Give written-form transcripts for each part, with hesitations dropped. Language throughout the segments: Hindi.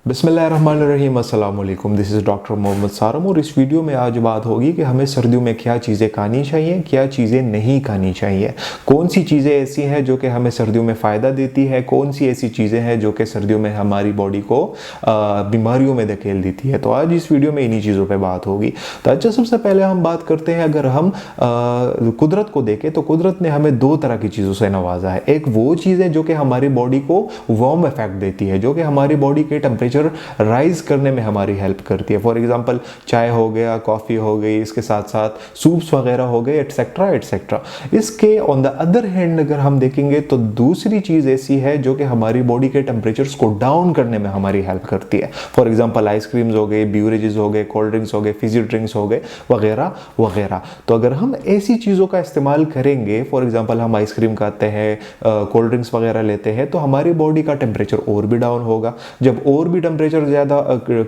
बिस्मिल्लाहिर्रहमानिर्रहीम, अस्सलाम वालेकुम। दिस इज़ डॉक्टर मोहम्मद सारम और इस वीडियो में आज बात होगी कि हमें सर्दियों में क्या चीज़ें खानी चाहिए, क्या चीज़ें नहीं खानी चाहिए। कौन सी चीज़ें ऐसी हैं जो कि हमें सर्दियों में फ़ायदा देती है, कौन सी ऐसी चीज़ें हैं जो कि सर्दियों में हमारी बॉडी को बीमारियों में धकेल देती है। तो आज इस वीडियो में इन्हीं चीज़ों पर बात होगी। तो अच्छा, सबसे पहले हम बात करते हैं, अगर हम कुदरत को देखें तो कुदरत ने हमें दो तरह की चीज़ों से नवाजा है। एक वो चीज़ें जो कि हमारी बॉडी को वार्म इफेक्ट देती है, जो कि हमारी बॉडी के टेम्परेचर राइज करने में हमारी हेल्प करती है। फॉर एग्जांपल चाय हो गया, कॉफ़ी हो गई, इसके साथ साथ सूप्स वगैरह हो गए, एटसेट्रा एटसेट्रा। इसके ऑन द अदर हैंड अगर हम देखेंगे तो दूसरी चीज़ ऐसी है जो कि हमारी बॉडी के टेम्परेचर्स को डाउन करने में हमारी हेल्प करती है। फॉर एग्जांपल आइसक्रीम्स हो गए, ब्यूरेजेस हो गए, कोल्ड ड्रिंक्स हो गए, फिजी ड्रिंक्स हो गए, वगैरह वगैरह। तो अगर हम ऐसी चीज़ों का इस्तेमाल करेंगे, फॉर एग्जांपल हम आइसक्रीम खाते हैं, कोल्ड ड्रिंक्स वगैरह लेते हैं, तो हमारी बॉडी का टेम्परेचर और भी डाउन होगा। जब और भी टेम्परेचर ज़्यादा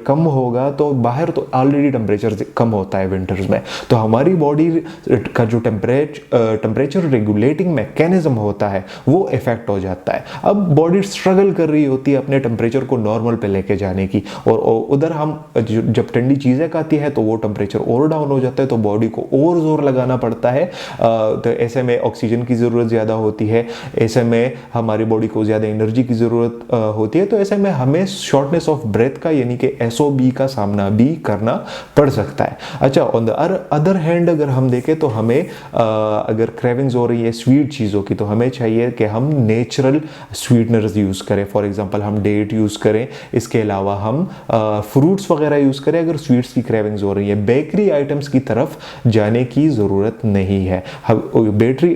कम होगा तो बाहर तो ऑलरेडी टेम्परेचर कम होता है विंटर्स में, तो हमारी बॉडी का जो टेम्परेचर रेगुलेटिंग मैकेनिज्म होता है वो इफेक्ट हो जाता है। अब बॉडी स्ट्रगल कर रही होती है अपने टेम्परेचर को नॉर्मल पे लेके जाने की, और उधर हम जब ठंडी चीज़ें खाती है तो वो टेम्परेचर और डाउन हो जाता है, तो बॉडी को और जोर लगाना पड़ता है। तो ऐसे में ऑक्सीजन की ज़रूरत ज़्यादा होती है, ऐसे में हमारी बॉडी को ज़्यादा एनर्जी की ज़रूरत होती है। तो ऐसे में हमें शॉर्टनेस ऑफ ब्रेथ का यानी कि SOB का सामना भी करना पड़ सकता है। अच्छा, ऑन द अदर हैंड अगर हम देखें तो हमें अगर क्रेविंग्स हो रही है स्वीट चीज़ों की, तो हमें चाहिए कि हम नेचुरल स्वीटनर्स यूज़ करें। फॉर एग्जांपल हम डेट यूज़ करें, इसके अलावा हम फ्रूट्स वगैरह यूज़ करें अगर स्वीट्स की क्रेविंग्स हो रही है। बेकरी आइटम्स की तरफ जाने की ज़रूरत नहीं है।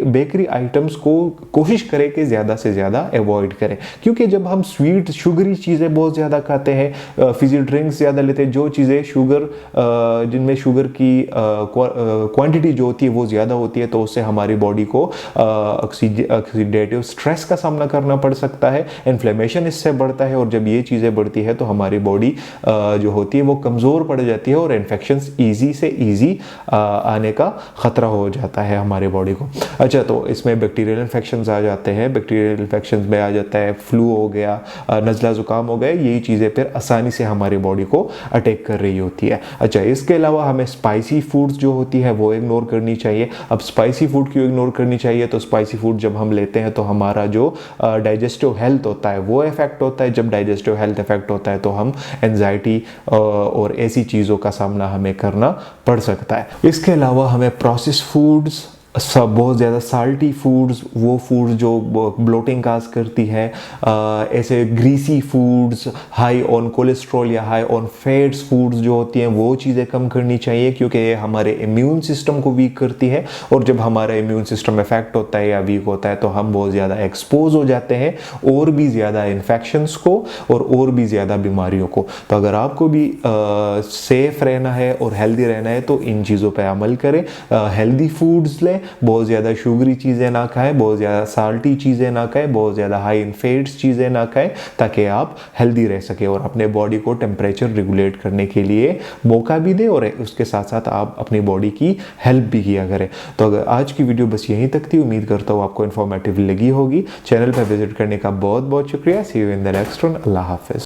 बेकरी आइटम्स को कोशिश करें कि ज़्यादा से ज़्यादा अवॉइड करें, क्योंकि जब हम स्वीट शुगरी चीज़ें बहुत ज़्यादा खाते हैं, फिजी ड्रिंक्स ज़्यादा लेते हैं, जो चीज़ें जिनमें शुगर की क्वांटिटी जो होती है वो ज़्यादा होती है, तो उससे हमारी बॉडी को ऑक्सीडेटिव स्ट्रेस का सामना करना पड़ सकता है, इन्फ्लेमेशन इससे बढ़ता है, और जब ये चीज़ें बढ़ती है तो हमारी बॉडी जो होती है वो कमज़ोर पड़ जाती है और इन्फेक्शंस ईजी से ईजी आने का ख़तरा हो जाता है हमारे बॉडी को। अच्छा, तो इसमें बैक्टीरियल इन्फेक्शंस आ जाते हैं। बैक्टीरियल इन्फेक्शंस में आ जाता है फ्लू हो गया, नज़ला ज़ुकाम हो गया, यही चीज़ें फिर आसानी से हमारी बॉडी को अटैक कर रही होती है। अच्छा, इसके अलावा हमें स्पाइसी फूड्स जो होती है वो इग्नोर करनी चाहिए। अब स्पाइसी फूड क्यों इग्नोर करनी चाहिए? तो स्पाइसी फूड जब हम लेते हैं तो हमारा जो डाइजेस्टिव हेल्थ होता है वो इफेक्ट होता है। जब डाइजेस्टिव हेल्थ इफेक्ट होता है तो हम एंजाइटी और ऐसी चीज़ों का सामना हमें करना पड़ सकता है। इसके अलावा हमें प्रोसेस्ड फूड्स, सब बहुत ज़्यादा साल्टी फूड्स, वो फूड्स जो ब्लोटिंग काज करती है, ऐसे greasy foods, high on cholesterol या हाई ऑन फैट्स फूड्स जो होती हैं वो चीज़ें कम करनी चाहिए, क्योंकि ये हमारे इम्यून सिस्टम को वीक करती है, और जब हमारा इम्यून सिस्टम इफेक्ट होता है या वीक होता है तो हम बहुत ज़्यादा एक्सपोज हो जाते हैं और भी ज़्यादा इन्फेक्शंस को और भी ज़्यादा बीमारियों को। तो अगर आपको भी सेफ रहना है और हेल्दी रहना है तो इन चीज़ों पर अमल करें। हेल्दी फूड्स लें, बहुत ज़्यादा शुगरी चीज़ें ना खाएं, बहुत ज़्यादा साल्टी चीज़ें ना खाएं, बहुत ज़्यादा हाई इन फैट्स चीज़ें ना खाएं, ताकि आप हेल्दी रह सके और अपने बॉडी को टेम्परेचर रेगुलेट करने के लिए मौका भी दें, और उसके साथ साथ आप अपनी बॉडी की हेल्प भी किया करें। तो अगर आज की वीडियो बस यहीं तक थी, उम्मीद करता हूँ आपको इन्फॉर्मेटिव लगी होगी। चैनल पर विजिट करने का बहुत बहुत शुक्रिया। See you in the next one. Allah हाफिज़।